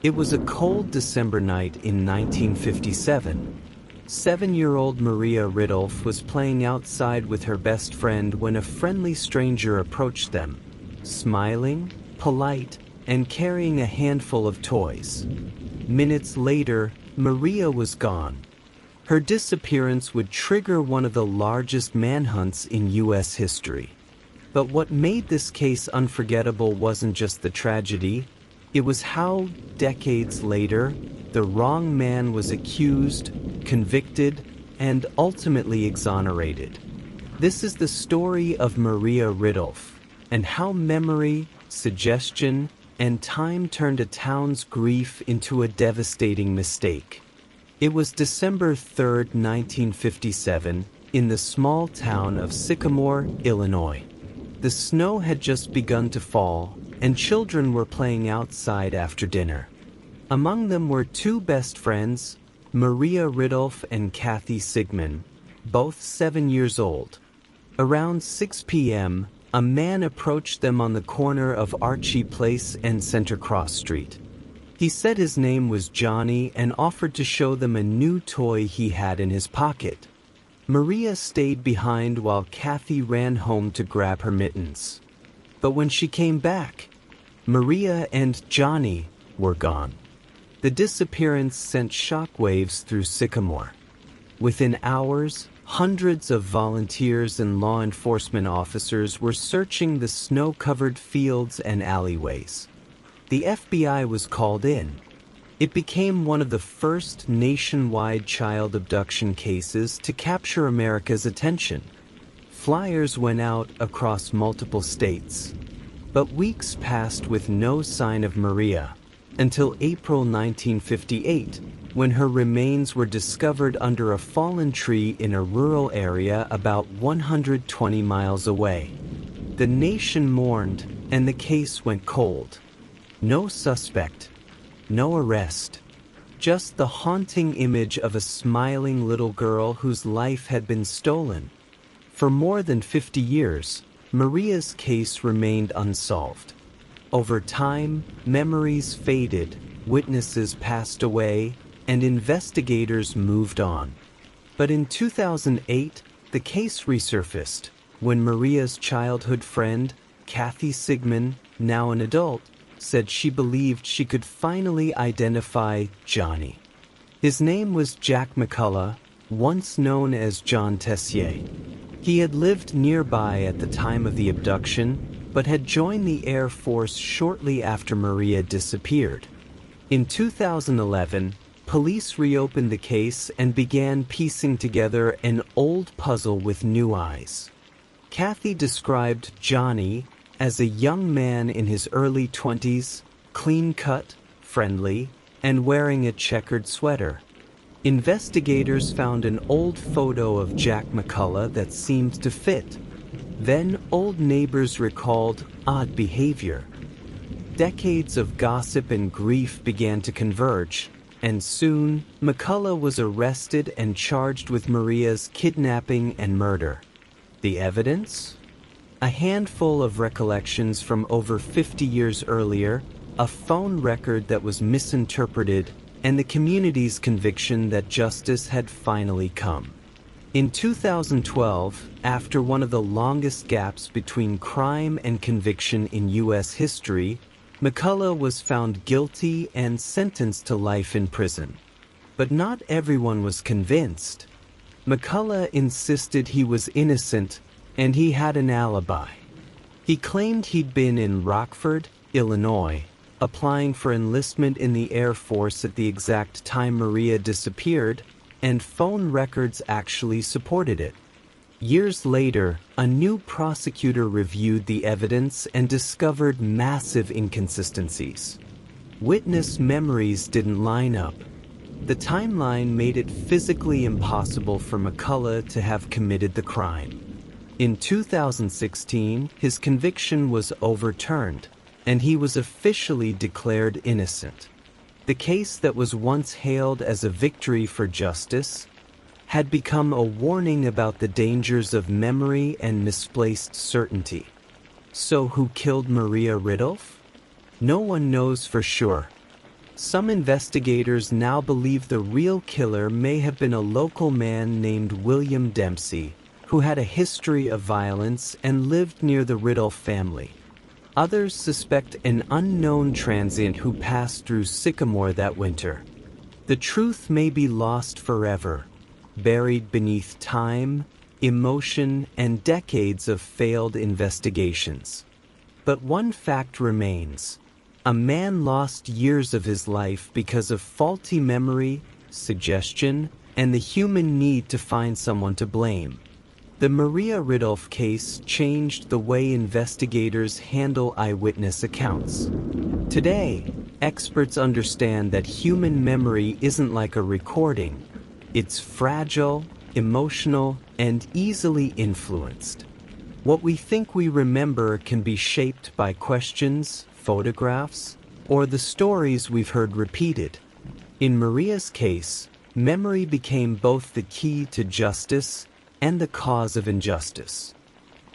It was a cold December night in 1957. 7-year-old Maria Ridulph was playing outside with her best friend when a friendly stranger approached them, smiling, polite, and carrying a handful of toys. Minutes later, Maria was gone. Her disappearance would trigger one of the largest manhunts in U.S. history. But what made this case unforgettable wasn't just the tragedy, it was how, decades later, the wrong man was accused, convicted, and ultimately exonerated. This is the story of Maria Ridulph, and how memory, suggestion, and time turned a town's grief into a devastating mistake. It was December 3, 1957, in the small town of Sycamore, Illinois. The snow had just begun to fall, and children were playing outside after dinner. Among them were two best friends, Maria Ridulph and Kathy Sigmund, both 7 years old. Around 6 p.m., a man approached them on the corner of Archie Place and Center Cross Street. He said his name was Johnny and offered to show them a new toy he had in his pocket. Maria stayed behind while Kathy ran home to grab her mittens. But when she came back, Maria and Johnny were gone. The disappearance sent shockwaves through Sycamore. Within hours, hundreds of volunteers and law enforcement officers were searching the snow-covered fields and alleyways. The FBI was called in. It became one of the first nationwide child abduction cases to capture America's attention. Flyers went out across multiple states. But weeks passed with no sign of Maria, until April 1958, when her remains were discovered under a fallen tree in a rural area about 120 miles away. The nation mourned, and the case went cold. No suspect, no arrest, just the haunting image of a smiling little girl whose life had been stolen. For more than 50 years, Maria's case remained unsolved. Over time, memories faded, witnesses passed away, and investigators moved on. But in 2008, the case resurfaced when Maria's childhood friend, Kathy Sigmund, now an adult, said she believed she could finally identify Johnny. His name was Jack McCullough, once known as John Tessier. He had lived nearby at the time of the abduction, but had joined the Air Force shortly after Maria disappeared. In 2011, police reopened the case and began piecing together an old puzzle with new eyes. Kathy described Johnny as a young man in his early 20s, clean-cut, friendly, and wearing a checkered sweater. Investigators found an old photo of Jack McCullough that seemed to fit. Then old neighbors recalled odd behavior. Decades of gossip and grief began to converge, and soon McCullough was arrested and charged with Maria's kidnapping and murder. The evidence? A handful of recollections from over 50 years earlier, a phone record that was misinterpreted, and the community's conviction that justice had finally come. In 2012, after one of the longest gaps between crime and conviction in U.S. history, McCullough was found guilty and sentenced to life in prison. But not everyone was convinced. McCullough insisted he was innocent, and he had an alibi. He claimed he'd been in Rockford, Illinois, applying for enlistment in the Air Force at the exact time Maria disappeared, and phone records actually supported it. Years later, a new prosecutor reviewed the evidence and discovered massive inconsistencies. Witness memories didn't line up. The timeline made it physically impossible for McCullough to have committed the crime. In 2016, his conviction was overturned, and he was officially declared innocent. The case that was once hailed as a victory for justice had become a warning about the dangers of memory and misplaced certainty. So who killed Maria Ridulph? No one knows for sure. Some investigators now believe the real killer may have been a local man named William Dempsey, who had a history of violence and lived near the Ridulph family. Others suspect an unknown transient who passed through Sycamore that winter. The truth may be lost forever, buried beneath time, emotion, and decades of failed investigations. But one fact remains. A man lost years of his life because of faulty memory, suggestion, and the human need to find someone to blame. The Maria Ridulph case changed the way investigators handle eyewitness accounts. Today, experts understand that human memory isn't like a recording. It's fragile, emotional, and easily influenced. What we think we remember can be shaped by questions, photographs, or the stories we've heard repeated. In Maria's case, memory became both the key to justice and the cause of injustice.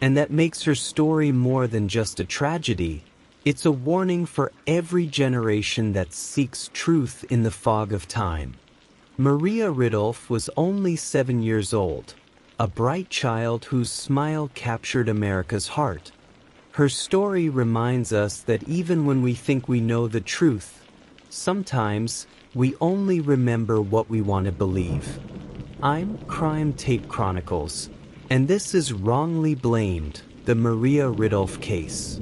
And that makes her story more than just a tragedy. It's a warning for every generation that seeks truth in the fog of time. Maria Ridulph was only 7 years old, a bright child whose smile captured America's heart. Her story reminds us that even when we think we know the truth, sometimes we only remember what we want to believe. I'm Crime Tape Chronicles, and this is Wrongly Blamed, the Maria Ridulph case.